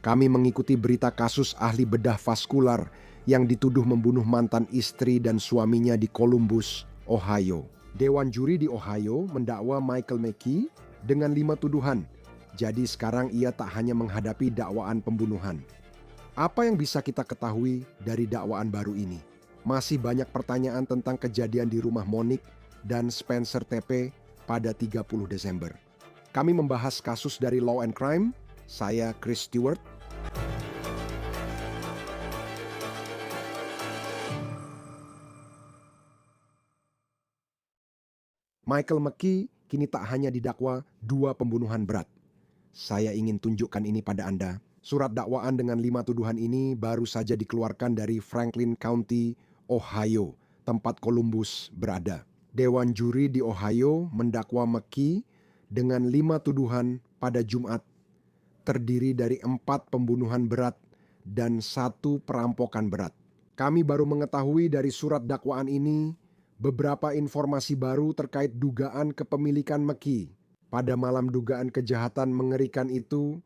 Kami mengikuti berita kasus ahli bedah vaskular yang dituduh membunuh mantan istri dan suaminya di Columbus, Ohio. Dewan juri di Ohio mendakwa Michael McKee dengan 5 tuduhan. Jadi sekarang ia tak hanya menghadapi dakwaan pembunuhan. Apa yang bisa kita ketahui dari dakwaan baru ini? Masih banyak pertanyaan tentang kejadian di rumah Monique dan Spencer TP pada 30 Desember. Kami membahas kasus dari Law and Crime. Saya Chris Stewart. Michael McKee kini tak hanya didakwa 2 pembunuhan berat. Saya ingin tunjukkan ini pada Anda. Surat dakwaan dengan 5 tuduhan ini baru saja dikeluarkan dari Franklin County, Ohio, tempat Columbus berada. Dewan juri di Ohio mendakwa McKee dengan 5 tuduhan pada Jumat, terdiri dari 4 pembunuhan berat dan 1 perampokan berat. Kami baru mengetahui dari surat dakwaan ini beberapa informasi baru terkait dugaan kepemilikan McKee. Pada malam dugaan kejahatan mengerikan itu,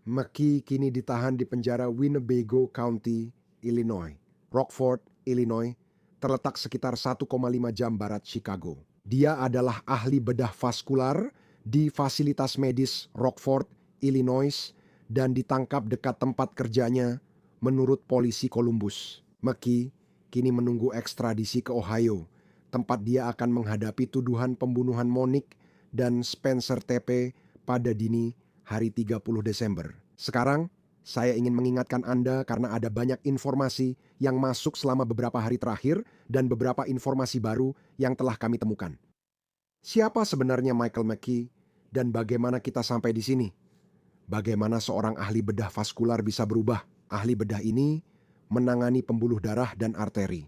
McKee kini ditahan di penjara Winnebago County, Illinois. Rockford, Illinois, terletak sekitar 1,5 jam barat Chicago. Dia adalah ahli bedah vaskular di fasilitas medis Rockford, Illinois, dan ditangkap dekat tempat kerjanya menurut polisi Columbus. McKee kini menunggu ekstradisi ke Ohio, tempat dia akan menghadapi tuduhan pembunuhan Monique dan Spencer TP pada dini hari 30 Desember. Sekarang, saya ingin mengingatkan Anda karena ada banyak informasi yang masuk selama beberapa hari terakhir dan beberapa informasi baru yang telah kami temukan. Siapa sebenarnya Michael McKee dan bagaimana kita sampai di sini? Bagaimana seorang ahli bedah vaskular bisa berubah? Ahli bedah ini menangani pembuluh darah dan arteri.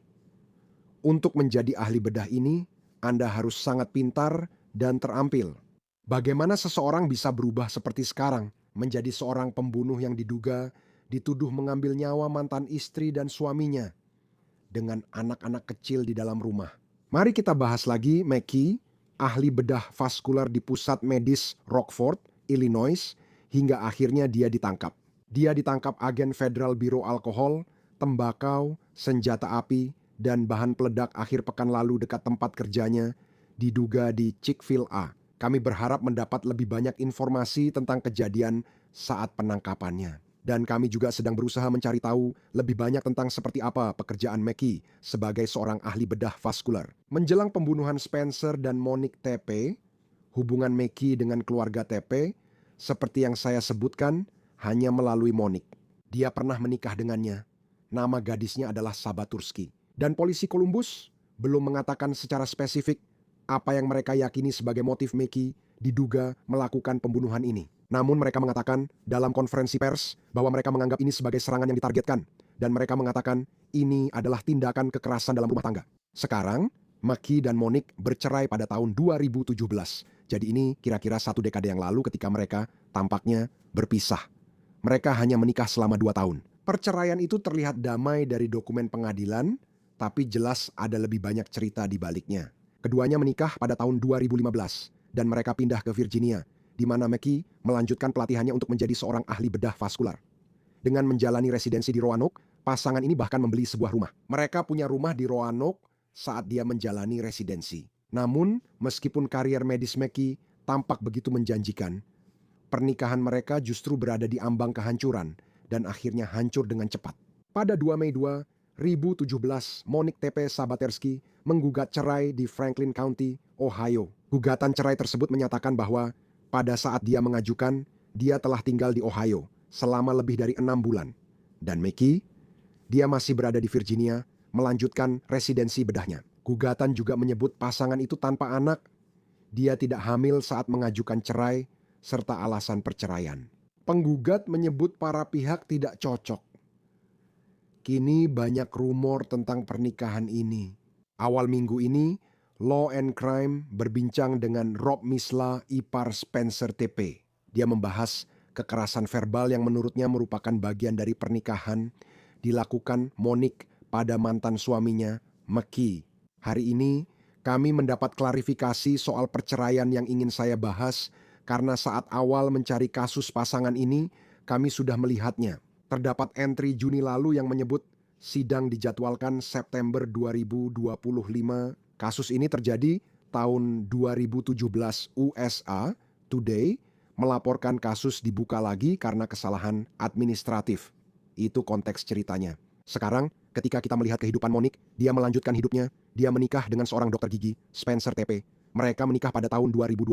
Untuk menjadi ahli bedah ini, Anda harus sangat pintar dan terampil. Bagaimana seseorang bisa berubah seperti sekarang, menjadi seorang pembunuh yang diduga dituduh mengambil nyawa mantan istri dan suaminya dengan anak-anak kecil di dalam rumah. Mari kita bahas lagi McKee, ahli bedah vaskular di pusat medis Rockford, Illinois, hingga akhirnya dia ditangkap. Dia ditangkap agen Federal Biro Alkohol, Tembakau, Senjata Api, dan bahan peledak akhir pekan lalu dekat tempat kerjanya, diduga di Chick-fil-A. Kami berharap mendapat lebih banyak informasi tentang kejadian saat penangkapannya. Dan kami juga sedang berusaha mencari tahu lebih banyak tentang seperti apa pekerjaan McKee sebagai seorang ahli bedah vaskular. Menjelang pembunuhan Spencer dan Monique TP, hubungan McKee dengan keluarga TP, seperti yang saya sebutkan, hanya melalui Monique. Dia pernah menikah dengannya. Nama gadisnya adalah Sabaturski. Dan polisi Columbus belum mengatakan secara spesifik apa yang mereka yakini sebagai motif McKee diduga melakukan pembunuhan ini. Namun mereka mengatakan dalam konferensi pers bahwa mereka menganggap ini sebagai serangan yang ditargetkan. Dan mereka mengatakan ini adalah tindakan kekerasan dalam rumah tangga. Sekarang, McKee dan Monique bercerai pada tahun 2017. Jadi ini kira-kira 1 dekade yang lalu ketika mereka tampaknya berpisah. Mereka hanya menikah selama 2 tahun. Perceraian itu terlihat damai dari dokumen pengadilan, tapi jelas ada lebih banyak cerita di baliknya. Keduanya menikah pada tahun 2015 dan mereka pindah ke Virginia, di mana McKee melanjutkan pelatihannya untuk menjadi seorang ahli bedah vaskular. Dengan menjalani residensi di Roanoke, pasangan ini bahkan membeli sebuah rumah. Mereka punya rumah di Roanoke saat dia menjalani residensi. Namun, meskipun karier medis McKee tampak begitu menjanjikan, pernikahan mereka justru berada di ambang kehancuran dan akhirnya hancur dengan cepat. Pada 2 Mei 2017, Monique TP Sabaterski menggugat cerai di Franklin County, Ohio. Gugatan cerai tersebut menyatakan bahwa pada saat dia mengajukan, dia telah tinggal di Ohio selama lebih dari 6 bulan. Dan McKee, dia masih berada di Virginia, melanjutkan residensi bedahnya. Gugatan juga menyebut pasangan itu tanpa anak, dia tidak hamil saat mengajukan cerai, serta alasan perceraian. Penggugat menyebut para pihak tidak cocok. Kini banyak rumor tentang pernikahan ini. Awal minggu ini, Law and Crime berbincang dengan Rob Misla, ipar Spencer TP. Dia membahas kekerasan verbal yang menurutnya merupakan bagian dari pernikahan dilakukan Monique pada mantan suaminya, McKee. Hari ini, kami mendapat klarifikasi soal perceraian yang ingin saya bahas karena saat awal mencari kasus pasangan ini, Kami sudah melihatnya. Terdapat entry Juni lalu yang menyebut sidang dijadwalkan September 2025. Kasus ini terjadi tahun 2017. USA Today melaporkan kasus dibuka lagi karena kesalahan administratif. Itu konteks ceritanya. Sekarang, ketika kita melihat kehidupan Monique, dia melanjutkan hidupnya. Dia menikah dengan seorang dokter gigi, Spencer TP. Mereka menikah pada tahun 2020.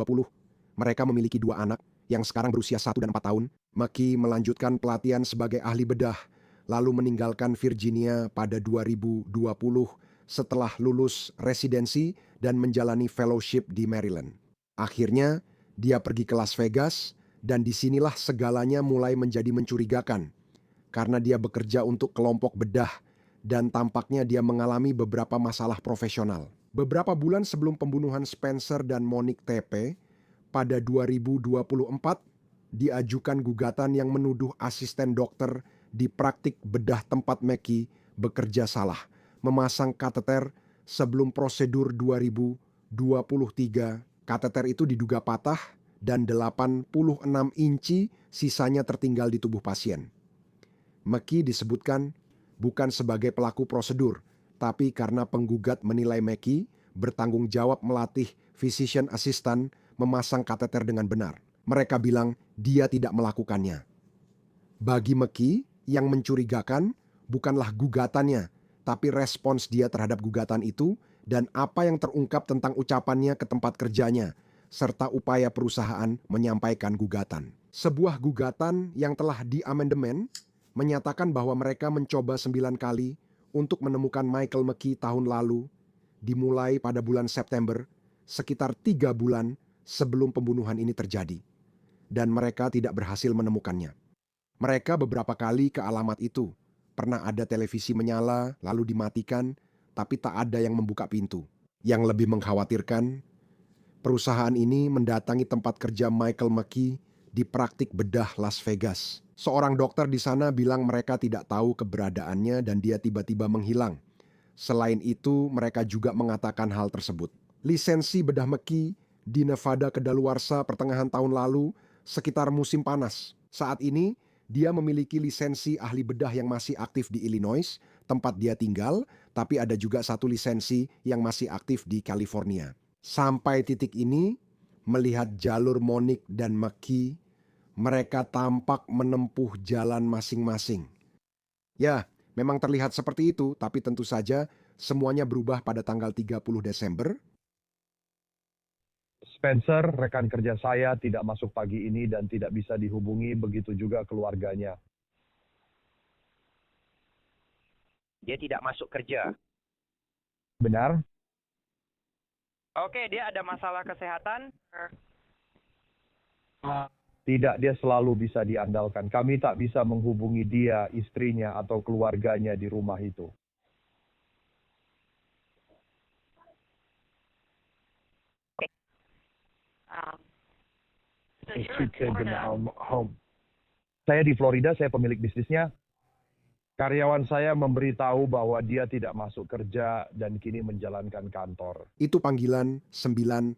Mereka memiliki 2 anak, yang sekarang berusia 1 dan 4 tahun. Maki melanjutkan pelatihan sebagai ahli bedah, lalu meninggalkan Virginia pada 2020 setelah lulus residensi dan menjalani fellowship di Maryland. Akhirnya, dia pergi ke Las Vegas, dan disinilah segalanya mulai menjadi mencurigakan. Karena dia bekerja untuk kelompok bedah, dan tampaknya dia mengalami beberapa masalah profesional. Beberapa bulan sebelum pembunuhan Spencer dan Monique TP, pada 2024, diajukan gugatan yang menuduh asisten dokter di praktik bedah tempat Maki bekerja salah, memasang kateter sebelum prosedur 2023. Kateter itu diduga patah dan 86 inci sisanya tertinggal di tubuh pasien. Maki disebutkan bukan sebagai pelaku prosedur, tapi karena penggugat menilai Maki bertanggung jawab melatih physician assistant memasang kateter dengan benar. Mereka bilang dia tidak melakukannya. Bagi Maki, yang mencurigakan bukanlah gugatannya, tapi respons dia terhadap gugatan itu dan apa yang terungkap tentang ucapannya ke tempat kerjanya, serta upaya perusahaan menyampaikan gugatan. Sebuah gugatan yang telah diamandemen menyatakan bahwa mereka mencoba 9 kali untuk menemukan Michael Maki tahun lalu, dimulai pada bulan September, sekitar 3 bulan sebelum pembunuhan ini terjadi. Dan mereka tidak berhasil menemukannya. Mereka beberapa kali ke alamat itu. Pernah ada televisi menyala, lalu dimatikan, tapi tak ada yang membuka pintu. Yang lebih mengkhawatirkan, perusahaan ini mendatangi tempat kerja Michael Maki di praktik bedah Las Vegas. Seorang dokter di sana bilang mereka tidak tahu keberadaannya dan dia tiba-tiba menghilang. Selain itu, mereka juga mengatakan hal tersebut. Lisensi bedah Maki di Nevada kedaluarsa pertengahan tahun lalu sekitar musim panas. Saat ini, dia memiliki lisensi ahli bedah yang masih aktif di Illinois, tempat dia tinggal, tapi ada juga 1 lisensi yang masih aktif di California. Sampai titik ini, melihat jalur Monique dan Maki, mereka tampak menempuh jalan masing-masing. Ya, memang terlihat seperti itu, tapi tentu saja semuanya berubah pada tanggal 30 Desember. Spencer, rekan kerja saya, tidak masuk pagi ini dan tidak bisa dihubungi, begitu juga keluarganya. Dia tidak masuk kerja. Benar? Oke, dia ada masalah kesehatan. Tidak, dia selalu bisa diandalkan. Kami tak bisa menghubungi dia, istrinya, atau keluarganya di rumah itu. Saya di Florida, saya pemilik bisnisnya. Karyawan saya memberitahu bahwa dia tidak masuk kerja dan kini menjalankan kantor. Itu panggilan 911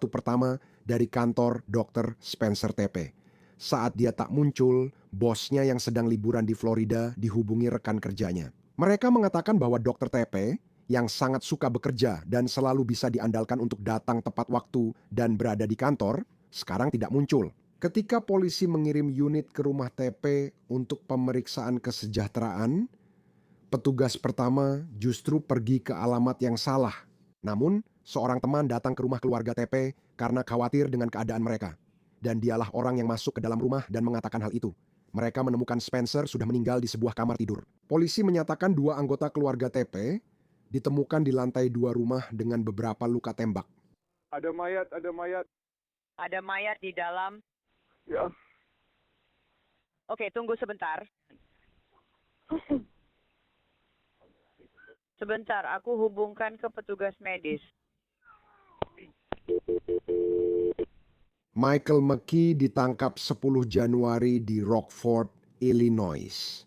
pertama dari kantor Dr. Spencer TP. Saat dia tak muncul, bosnya yang sedang liburan di Florida dihubungi rekan kerjanya. Mereka mengatakan bahwa Dr. TP yang sangat suka bekerja dan selalu bisa diandalkan untuk datang tepat waktu dan berada di kantor, sekarang tidak muncul. Ketika polisi mengirim unit ke rumah TP untuk pemeriksaan kesejahteraan, petugas pertama justru pergi ke alamat yang salah. Namun, seorang teman datang ke rumah keluarga TP karena khawatir dengan keadaan mereka. Dan dialah orang yang masuk ke dalam rumah dan mengatakan hal itu. Mereka menemukan Spencer sudah meninggal di sebuah kamar tidur. Polisi menyatakan 2 anggota keluarga TP ditemukan di lantai 2 rumah dengan beberapa luka tembak. Ada mayat, ada mayat. Ada mayat di dalam. Ya. Oke, tunggu sebentar. Sebentar, aku hubungkan ke petugas medis. Michael Maki ditangkap 10 Januari di Rockford, Illinois.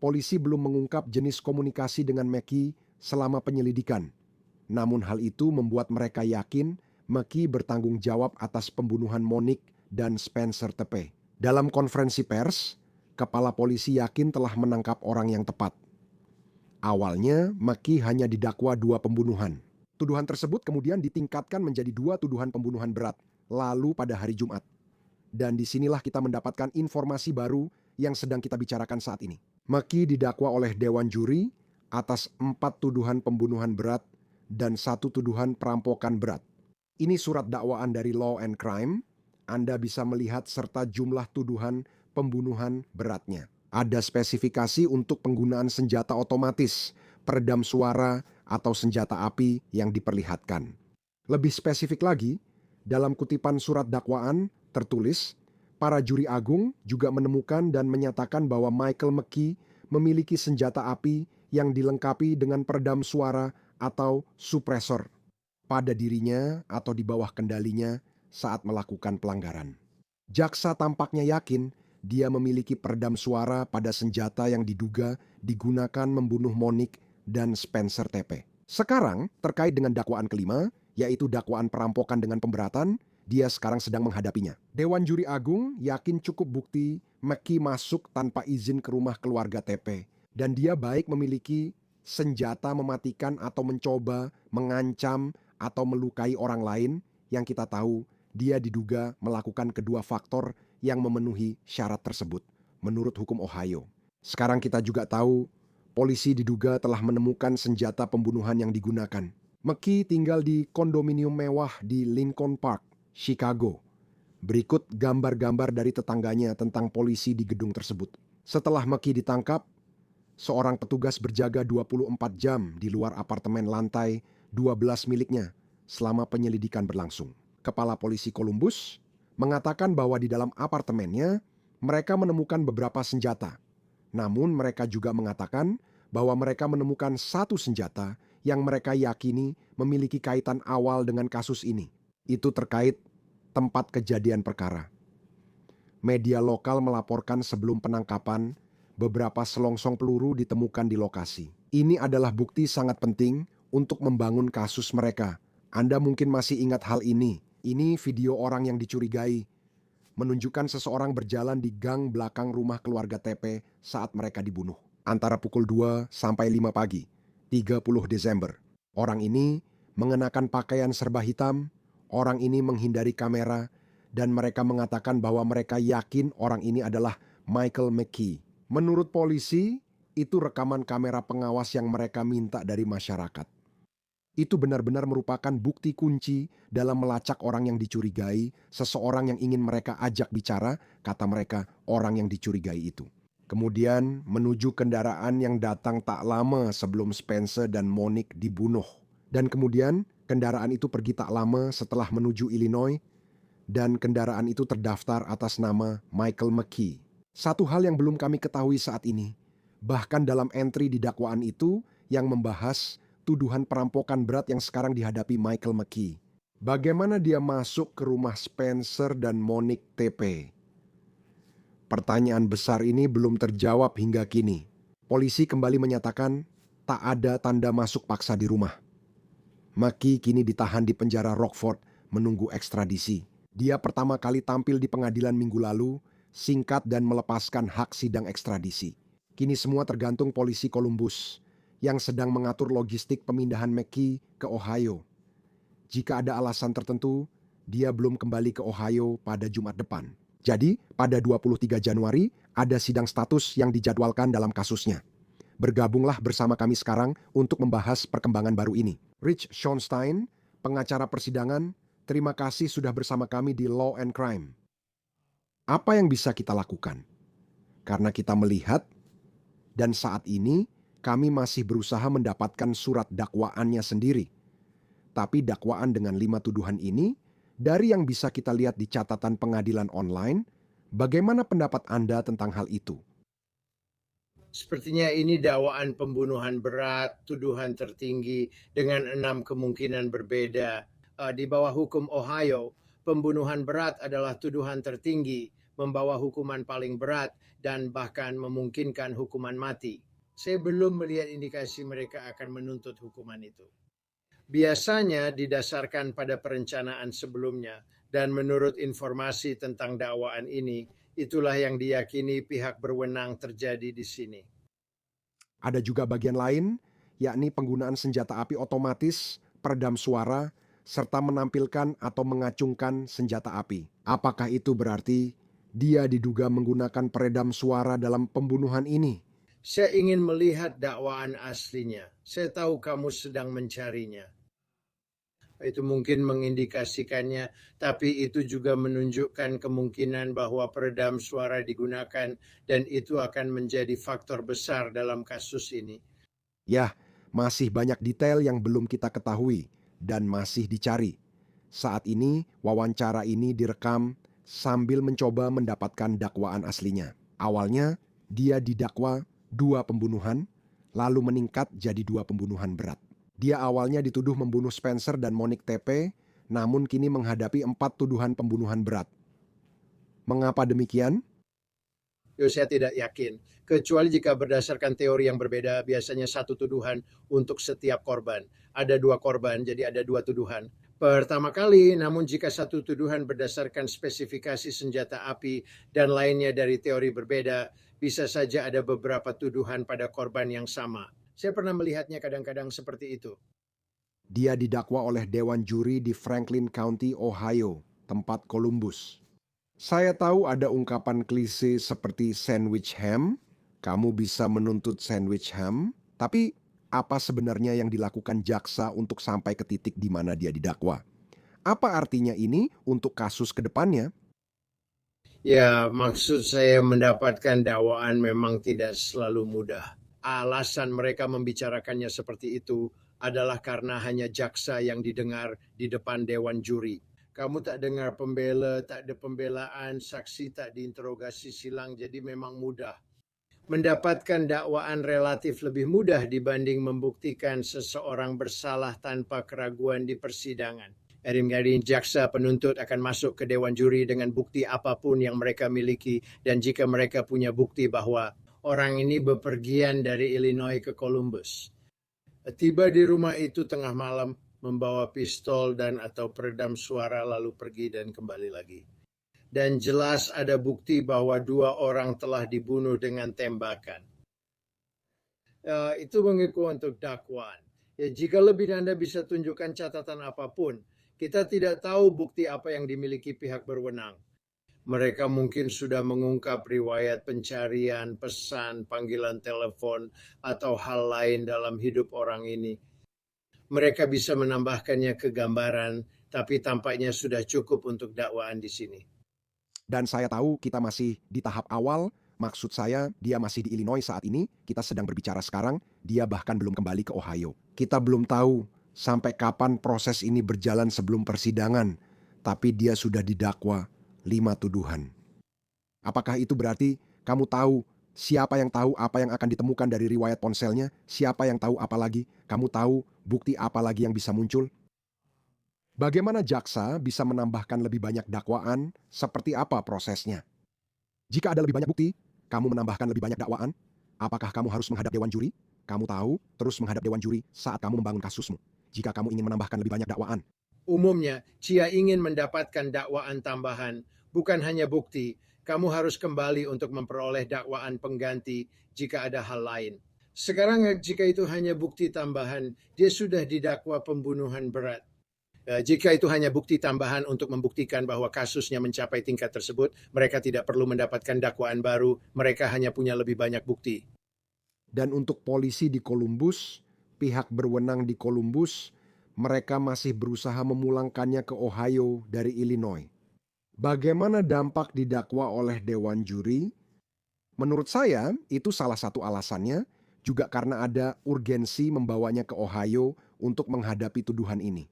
Polisi belum mengungkap jenis komunikasi dengan Maki selama penyelidikan. Namun hal itu membuat mereka yakin Maki bertanggung jawab atas pembunuhan Monique dan Spencer TP. Dalam konferensi pers, kepala polisi yakin telah menangkap orang yang tepat. Awalnya, McKee hanya didakwa 2 pembunuhan. Tuduhan tersebut kemudian ditingkatkan menjadi 2 tuduhan pembunuhan berat, lalu pada hari Jumat. Dan disinilah kita mendapatkan informasi baru yang sedang kita bicarakan saat ini. McKee didakwa oleh Dewan Juri atas 4 tuduhan pembunuhan berat dan 1 tuduhan perampokan berat. Ini surat dakwaan dari Law and Crime. Anda bisa melihat serta jumlah tuduhan pembunuhan beratnya. Ada spesifikasi untuk penggunaan senjata otomatis, peredam suara, atau senjata api yang diperlihatkan. Lebih spesifik lagi, dalam kutipan surat dakwaan tertulis, para juri agung juga menemukan dan menyatakan bahwa Michael McKee memiliki senjata api yang dilengkapi dengan peredam suara atau supresor pada dirinya atau di bawah kendalinya saat melakukan pelanggaran. Jaksa tampaknya yakin dia memiliki peredam suara pada senjata yang diduga digunakan membunuh Monique dan Spencer TP. Sekarang, terkait dengan dakwaan kelima, yaitu dakwaan perampokan dengan pemberatan, dia sekarang sedang menghadapinya. Dewan Juri Agung yakin cukup bukti McKee masuk tanpa izin ke rumah keluarga TP. Dan dia baik memiliki senjata mematikan atau mencoba, mengancam, atau melukai orang lain yang kita tahu dia diduga melakukan kedua faktor yang memenuhi syarat tersebut menurut hukum Ohio. Sekarang kita juga tahu polisi diduga telah menemukan senjata pembunuhan yang digunakan. McKee tinggal di kondominium mewah di Lincoln Park, Chicago. Berikut gambar-gambar dari tetangganya tentang polisi di gedung tersebut. Setelah McKee ditangkap, seorang petugas berjaga 24 jam di luar apartemen lantai 12 miliknya selama penyelidikan berlangsung. Kepala polisi Columbus mengatakan bahwa di dalam apartemennya mereka menemukan beberapa senjata. Namun mereka juga mengatakan bahwa mereka menemukan 1 senjata yang mereka yakini memiliki kaitan awal dengan kasus ini. Itu terkait tempat kejadian perkara. Media lokal melaporkan sebelum penangkapan, beberapa selongsong peluru ditemukan di lokasi. Ini adalah bukti sangat penting untuk membangun kasus mereka. Anda mungkin masih ingat hal ini. Ini video orang yang dicurigai, menunjukkan seseorang berjalan di gang belakang rumah keluarga TP saat mereka dibunuh. Antara pukul 2 sampai 5 pagi, 30 Desember. Orang ini mengenakan pakaian serba hitam, orang ini menghindari kamera, dan mereka mengatakan bahwa mereka yakin orang ini adalah Michael McKee. Menurut polisi, itu rekaman kamera pengawas yang mereka minta dari masyarakat. Itu benar-benar merupakan bukti kunci dalam melacak orang yang dicurigai, seseorang yang ingin mereka ajak bicara, kata mereka, orang yang dicurigai itu. Kemudian menuju kendaraan yang datang tak lama sebelum Spencer dan Monique dibunuh. Dan kemudian kendaraan itu pergi tak lama setelah menuju Illinois, dan kendaraan itu terdaftar atas nama Michael McKee. Satu hal yang belum kami ketahui saat ini, bahkan dalam entry di dakwaan itu yang membahas tuduhan perampokan berat yang sekarang dihadapi Michael McKee. Bagaimana dia masuk ke rumah Spencer dan Monique TP? Pertanyaan besar ini belum terjawab hingga kini. Polisi kembali menyatakan tak ada tanda masuk paksa di rumah. McKee kini ditahan di penjara Rockford menunggu ekstradisi. Dia pertama kali tampil di pengadilan minggu lalu, singkat dan melepaskan hak sidang ekstradisi. Kini semua tergantung polisi Columbus yang sedang mengatur logistik pemindahan McKee ke Ohio. Jika ada alasan tertentu, dia belum kembali ke Ohio pada Jumat depan. Jadi, pada 23 Januari ada sidang status yang dijadwalkan dalam kasusnya. Bergabunglah bersama kami sekarang untuk membahas perkembangan baru ini. Rich Schonstein, pengacara persidangan, terima kasih sudah bersama kami di Law and Crime. Apa yang bisa kita lakukan? Karena kita melihat, dan saat ini kami masih berusaha mendapatkan surat dakwaannya sendiri. Tapi dakwaan dengan 5 tuduhan ini, dari yang bisa kita lihat di catatan pengadilan online, bagaimana pendapat Anda tentang hal itu? Sepertinya ini dakwaan pembunuhan berat, tuduhan tertinggi dengan 6 kemungkinan berbeda. Di bawah hukum Ohio, pembunuhan berat adalah tuduhan tertinggi, membawa hukuman paling berat, dan bahkan memungkinkan hukuman mati. Saya belum melihat indikasi mereka akan menuntut hukuman itu. Biasanya didasarkan pada perencanaan sebelumnya, dan menurut informasi tentang dakwaan ini, Itulah yang diyakini pihak berwenang terjadi di sini. Ada juga bagian lain, yakni penggunaan senjata api otomatis, peredam suara, serta menampilkan atau mengacungkan senjata api. Apakah itu berarti dia diduga menggunakan peredam suara dalam pembunuhan ini? Saya ingin melihat dakwaan aslinya. Saya tahu kamu sedang mencarinya. Itu mungkin mengindikasikannya, tapi itu juga menunjukkan kemungkinan bahwa peredam suara digunakan dan itu akan menjadi faktor besar dalam kasus ini. Ya, masih banyak detail yang belum kita ketahui dan masih dicari. Saat ini, wawancara ini direkam sambil mencoba mendapatkan dakwaan aslinya. Awalnya, dia didakwa 2 pembunuhan, lalu meningkat jadi 2 pembunuhan berat. Dia awalnya dituduh membunuh Spencer dan Monique TP, namun kini menghadapi 4 tuduhan pembunuhan berat. Mengapa demikian? Saya tidak yakin. Kecuali jika berdasarkan teori yang berbeda, biasanya 1 tuduhan untuk setiap korban. Ada 2 korban, jadi ada 2 tuduhan. Pertama kali, namun jika 1 tuduhan berdasarkan spesifikasi senjata api dan lainnya dari teori berbeda, bisa saja ada beberapa tuduhan pada korban yang sama. Saya pernah melihatnya kadang-kadang seperti itu. Dia didakwa oleh Dewan Juri di Franklin County, Ohio, tempat Columbus. Saya tahu ada ungkapan klise seperti sandwich ham, kamu bisa menuntut sandwich ham, tapi apa sebenarnya yang dilakukan jaksa untuk sampai ke titik di mana dia didakwa? Apa artinya ini untuk kasus ke depannya? Ya, maksud saya mendapatkan dakwaan memang tidak selalu mudah. Alasan mereka membicarakannya seperti itu adalah karena hanya jaksa yang didengar di depan dewan juri. Kamu tak dengar pembela, tak ada pembelaan, saksi tak diinterogasi silang, jadi memang mudah. Mendapatkan dakwaan relatif lebih mudah dibanding membuktikan seseorang bersalah tanpa keraguan di persidangan. Kadang-kadang jaksa penuntut akan masuk ke dewan juri dengan bukti apapun yang mereka miliki, dan jika mereka punya bukti bahwa orang ini bepergian dari Illinois ke Columbus, tiba di rumah itu tengah malam, membawa pistol dan atau peredam suara lalu pergi dan kembali lagi. Dan jelas ada bukti bahwa 2 orang telah dibunuh dengan tembakan. Itu mengikuti untuk dakwaan. Ya, jika lebih Anda bisa tunjukkan catatan apapun, kita tidak tahu bukti apa yang dimiliki pihak berwenang. Mereka mungkin sudah mengungkap riwayat pencarian, pesan, panggilan telepon, atau hal lain dalam hidup orang ini. Mereka bisa menambahkannya ke gambaran, tapi tampaknya sudah cukup untuk dakwaan di sini. Dan saya tahu kita masih di tahap awal, maksud saya dia masih di Illinois saat ini, kita sedang berbicara sekarang, dia bahkan belum kembali ke Ohio. Kita belum tahu sampai kapan proses ini berjalan sebelum persidangan, tapi dia sudah didakwa 5 tuduhan. Apakah itu berarti kamu tahu siapa yang tahu apa yang akan ditemukan dari riwayat ponselnya? Siapa yang tahu apa lagi? Kamu tahu bukti apa lagi yang bisa muncul? Bagaimana jaksa bisa menambahkan lebih banyak dakwaan? Seperti apa prosesnya? Jika ada lebih banyak bukti, kamu menambahkan lebih banyak dakwaan? Apakah kamu harus menghadap dewan juri? Kamu tahu, terus menghadap dewan juri saat kamu membangun kasusmu. Jika kamu ingin menambahkan lebih banyak dakwaan. Umumnya, jika ingin mendapatkan dakwaan tambahan, bukan hanya bukti, kamu harus kembali untuk memperoleh dakwaan pengganti jika ada hal lain. Sekarang jika itu hanya bukti tambahan, dia sudah didakwa pembunuhan berat. Jika itu hanya bukti tambahan untuk membuktikan bahwa kasusnya mencapai tingkat tersebut, mereka tidak perlu mendapatkan dakwaan baru, mereka hanya punya lebih banyak bukti. Dan untuk polisi di Columbus, pihak berwenang di Columbus, mereka masih berusaha memulangkannya ke Ohio dari Illinois. Bagaimana dampak didakwa oleh dewan juri? Menurut saya, itu salah satu alasannya, juga karena ada urgensi membawanya ke Ohio untuk menghadapi tuduhan ini.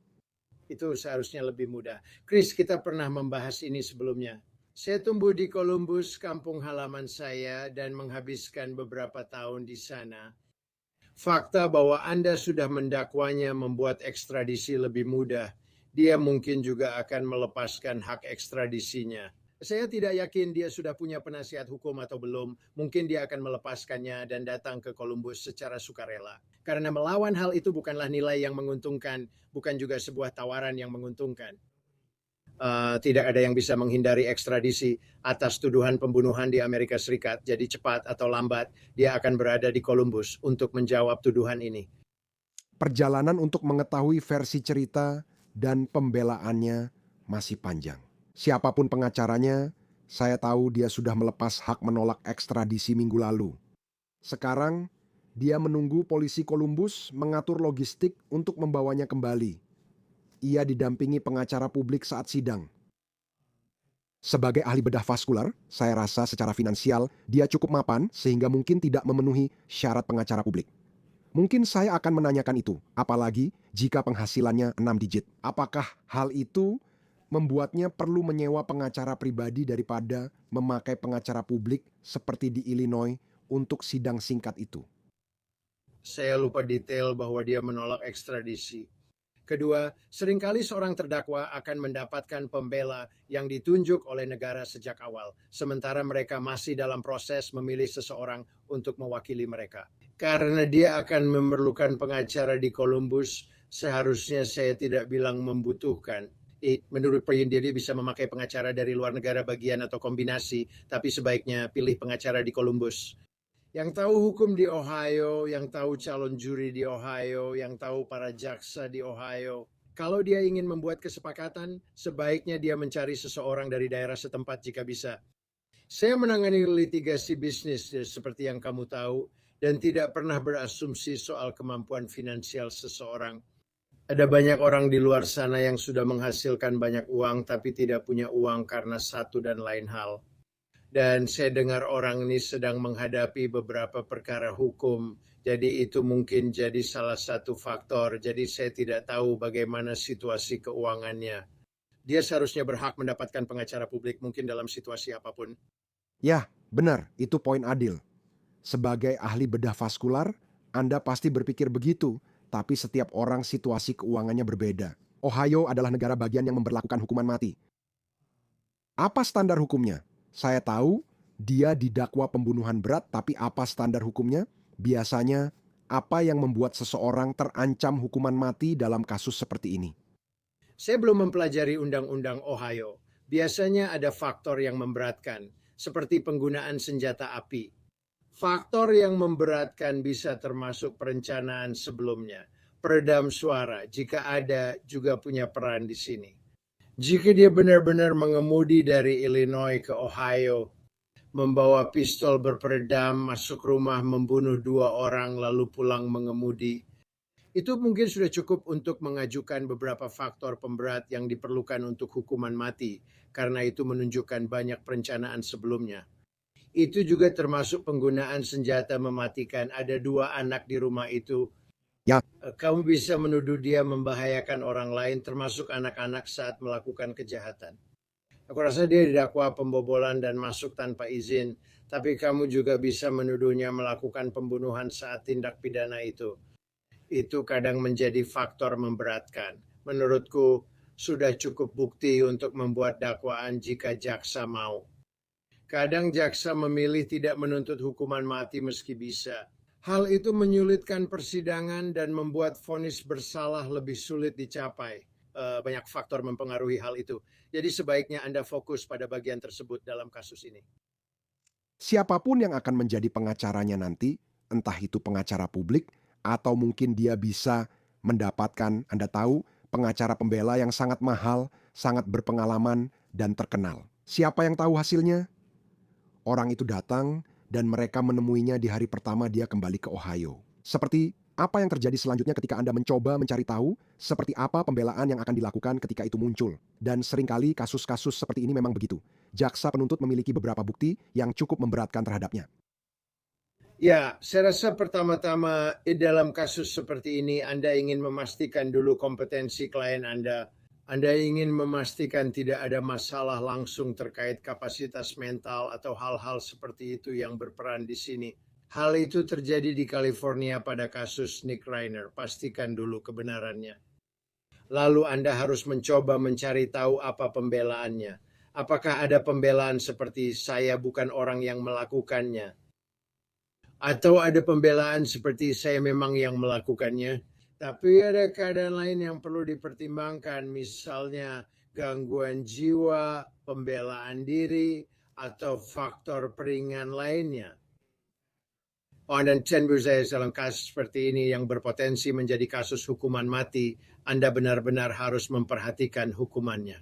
Itu seharusnya lebih mudah. Chris, kita pernah membahas ini sebelumnya. Saya tumbuh di Columbus, kampung halaman saya, dan menghabiskan beberapa tahun di sana. Fakta bahwa Anda sudah mendakwanya membuat ekstradisi lebih mudah. Dia mungkin juga akan melepaskan hak ekstradisinya. Saya tidak yakin dia sudah punya penasihat hukum atau belum. Mungkin dia akan melepaskannya dan datang ke Columbus secara sukarela. Karena melawan hal itu bukanlah nilai yang menguntungkan, bukan juga sebuah tawaran yang menguntungkan. Tidak ada yang bisa menghindari ekstradisi atas tuduhan pembunuhan di Amerika Serikat. Jadi cepat atau lambat dia akan berada di Columbus untuk menjawab tuduhan ini. Perjalanan untuk mengetahui versi cerita dan pembelaannya masih panjang. Siapapun pengacaranya, saya tahu dia sudah melepas hak menolak ekstradisi minggu lalu. Sekarang, dia menunggu polisi Columbus mengatur logistik untuk membawanya kembali. Ia didampingi pengacara publik saat sidang. Sebagai ahli bedah vaskular, saya rasa secara finansial dia cukup mapan sehingga mungkin tidak memenuhi syarat pengacara publik. Mungkin saya akan menanyakan itu, apalagi jika penghasilannya 6 digit. Apakah hal itu membuatnya perlu menyewa pengacara pribadi daripada memakai pengacara publik seperti di Illinois untuk sidang singkat itu? Saya lupa detail bahwa dia menolak ekstradisi. Kedua, seringkali seorang terdakwa akan mendapatkan pembela yang ditunjuk oleh negara sejak awal, sementara mereka masih dalam proses memilih seseorang untuk mewakili mereka. Karena dia akan memerlukan pengacara di Columbus, seharusnya saya tidak bilang membutuhkan. Menurut Prian, dia bisa memakai pengacara dari luar negara bagian atau kombinasi, tapi sebaiknya pilih pengacara di Columbus. Yang tahu hukum di Ohio, yang tahu calon juri di Ohio, yang tahu para jaksa di Ohio. Kalau dia ingin membuat kesepakatan, sebaiknya dia mencari seseorang dari daerah setempat jika bisa. Saya menangani litigasi bisnis seperti yang kamu tahu, dan tidak pernah berasumsi soal kemampuan finansial seseorang. Ada banyak orang di luar sana yang sudah menghasilkan banyak uang, tapi tidak punya uang karena satu dan lain hal. Dan saya dengar orang ini sedang menghadapi beberapa perkara hukum. Jadi itu mungkin jadi salah satu faktor. Jadi saya tidak tahu bagaimana situasi keuangannya. Dia seharusnya berhak mendapatkan pengacara publik mungkin dalam situasi apapun. Ya, benar, itu poin adil. Sebagai ahli bedah vaskular, Anda pasti berpikir begitu, tapi setiap orang situasi keuangannya berbeda. Ohio adalah negara bagian yang memberlakukan hukuman mati. Apa standar hukumnya? Saya tahu dia didakwa pembunuhan berat, tapi apa standar hukumnya? Biasanya, apa yang membuat seseorang terancam hukuman mati dalam kasus seperti ini? Saya belum mempelajari undang-undang Ohio. Biasanya ada faktor yang memberatkan, seperti penggunaan senjata api. Faktor yang memberatkan bisa termasuk perencanaan sebelumnya. Peredam suara, jika ada, juga punya peran di sini. Jika dia benar-benar mengemudi dari Illinois ke Ohio, membawa pistol berperedam, masuk rumah, membunuh 2 orang, lalu pulang mengemudi, itu mungkin sudah cukup untuk mengajukan beberapa faktor pemberat yang diperlukan untuk hukuman mati, karena itu menunjukkan banyak perencanaan sebelumnya. Itu juga termasuk penggunaan senjata mematikan. Ada 2 anak di rumah itu. Ya. Kamu bisa menuduh dia membahayakan orang lain, termasuk anak-anak saat melakukan kejahatan. Aku rasa dia didakwa pembobolan dan masuk tanpa izin, tapi kamu juga bisa menuduhnya melakukan pembunuhan saat tindak pidana itu. Itu kadang menjadi faktor memberatkan. Menurutku, sudah cukup bukti untuk membuat dakwaan jika jaksa mau. Kadang jaksa memilih tidak menuntut hukuman mati meski bisa. Hal itu menyulitkan persidangan dan membuat vonis bersalah lebih sulit dicapai. Banyak faktor mempengaruhi hal itu. Jadi sebaiknya Anda fokus pada bagian tersebut dalam kasus ini. Siapapun yang akan menjadi pengacaranya nanti, entah itu pengacara publik, atau mungkin dia bisa mendapatkan, Anda tahu, pengacara pembela yang sangat mahal, sangat berpengalaman, dan terkenal. Siapa yang tahu hasilnya? Orang itu datang, dan mereka menemuinya di hari pertama dia kembali ke Ohio. Seperti apa yang terjadi selanjutnya ketika Anda mencoba mencari tahu seperti apa pembelaan yang akan dilakukan ketika itu muncul. Dan seringkali kasus-kasus seperti ini memang begitu. Jaksa penuntut memiliki beberapa bukti yang cukup memberatkan terhadapnya. Ya, saya rasa pertama-tama dalam kasus seperti ini Anda ingin memastikan dulu kompetensi klien Anda. Anda ingin memastikan tidak ada masalah langsung terkait kapasitas mental atau hal-hal seperti itu yang berperan di sini. Hal itu terjadi di California pada kasus Nick Reiner. Pastikan dulu kebenarannya. Lalu Anda harus mencoba mencari tahu apa pembelaannya. Apakah ada pembelaan seperti saya bukan orang yang melakukannya? Atau ada pembelaan seperti saya memang yang melakukannya? Tapi ada keadaan lain yang perlu dipertimbangkan, misalnya gangguan jiwa, pembelaan diri, atau faktor peringan lainnya. Dan menurut saya dalam kasus seperti ini yang berpotensi menjadi kasus hukuman mati, Anda benar-benar harus memperhatikan hukumannya.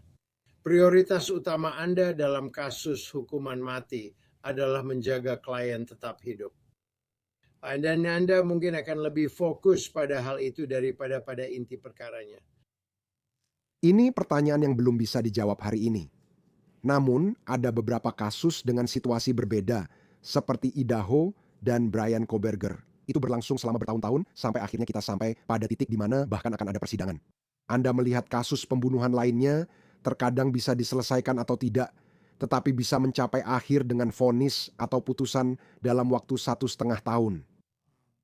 Prioritas utama Anda dalam kasus hukuman mati adalah menjaga klien tetap hidup. Dan Anda mungkin akan lebih fokus pada hal itu daripada pada inti perkaranya. Ini pertanyaan yang belum bisa dijawab hari ini. Namun, ada beberapa kasus dengan situasi berbeda, seperti Idaho dan Bryan Kohberger. Itu berlangsung selama bertahun-tahun sampai akhirnya kita sampai pada titik di mana bahkan akan ada persidangan. Anda melihat kasus pembunuhan lainnya, terkadang bisa diselesaikan atau tidak, tetapi bisa mencapai akhir dengan vonis atau putusan dalam waktu 1,5 tahun.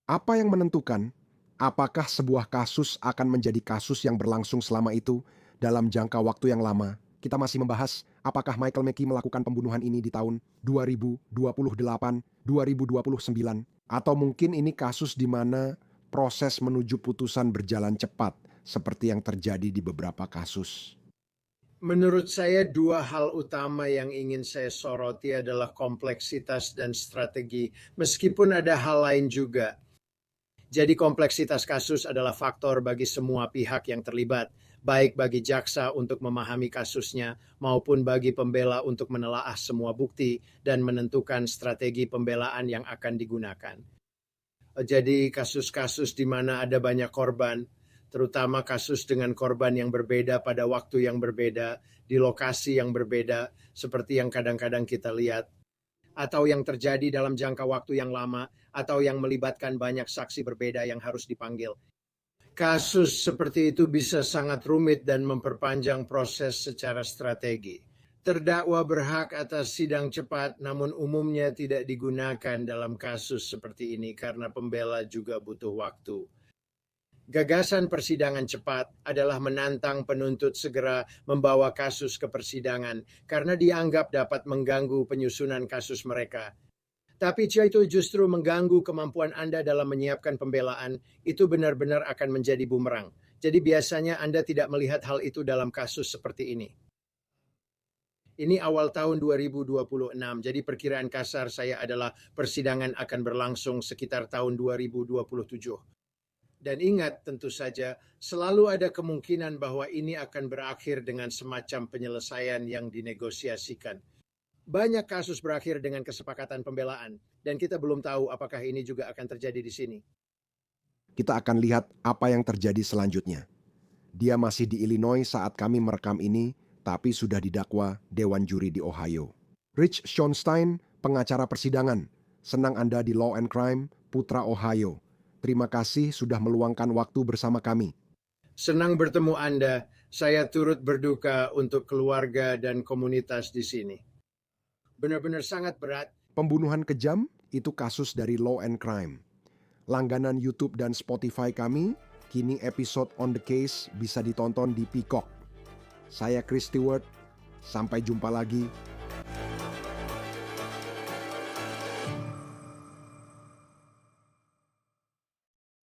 Apa yang menentukan apakah sebuah kasus akan menjadi kasus yang berlangsung selama itu dalam jangka waktu yang lama? Kita masih membahas apakah Michael Mackey melakukan pembunuhan ini di tahun 2028, 2029, atau mungkin ini kasus di mana proses menuju putusan berjalan cepat seperti yang terjadi di beberapa kasus. Menurut saya dua hal utama yang ingin saya soroti adalah kompleksitas dan strategi, meskipun ada hal lain juga. Jadi kompleksitas kasus adalah faktor bagi semua pihak yang terlibat, baik bagi jaksa untuk memahami kasusnya maupun bagi pembela untuk menelaah semua bukti dan menentukan strategi pembelaan yang akan digunakan. Jadi kasus-kasus di mana ada banyak korban, terutama kasus dengan korban yang berbeda pada waktu yang berbeda, di lokasi yang berbeda, seperti yang kadang-kadang kita lihat, atau yang terjadi dalam jangka waktu yang lama, atau yang melibatkan banyak saksi berbeda yang harus dipanggil. Kasus seperti itu bisa sangat rumit dan memperpanjang proses secara strategi. Terdakwa berhak atas sidang cepat, namun umumnya tidak digunakan dalam kasus seperti ini karena pembela juga butuh waktu. Gagasan persidangan cepat adalah menantang penuntut segera membawa kasus ke persidangan karena dianggap dapat mengganggu penyusunan kasus mereka. Tapi jika itu justru mengganggu kemampuan Anda dalam menyiapkan pembelaan, itu benar-benar akan menjadi bumerang. Jadi biasanya Anda tidak melihat hal itu dalam kasus seperti ini. Ini awal tahun 2026, jadi perkiraan kasar saya adalah persidangan akan berlangsung sekitar tahun 2027. Dan ingat tentu saja, selalu ada kemungkinan bahwa ini akan berakhir dengan semacam penyelesaian yang dinegosiasikan. Banyak kasus berakhir dengan kesepakatan pembelaan, dan kita belum tahu apakah ini juga akan terjadi di sini. Kita akan lihat apa yang terjadi selanjutnya. Dia masih di Illinois saat kami merekam ini, tapi sudah didakwa Dewan Juri di Ohio. Rich Schonstein, pengacara persidangan. Senang Anda di Law and Crime, Putra Ohio. Terima kasih sudah meluangkan waktu bersama kami. Senang bertemu Anda. Saya turut berduka untuk keluarga dan komunitas di sini. Benar-benar sangat berat. Pembunuhan kejam itu kasus dari Law and Crime. Langganan YouTube dan Spotify kami, kini episode On The Case bisa ditonton di Peacock. Saya Chris Stewart, sampai jumpa lagi.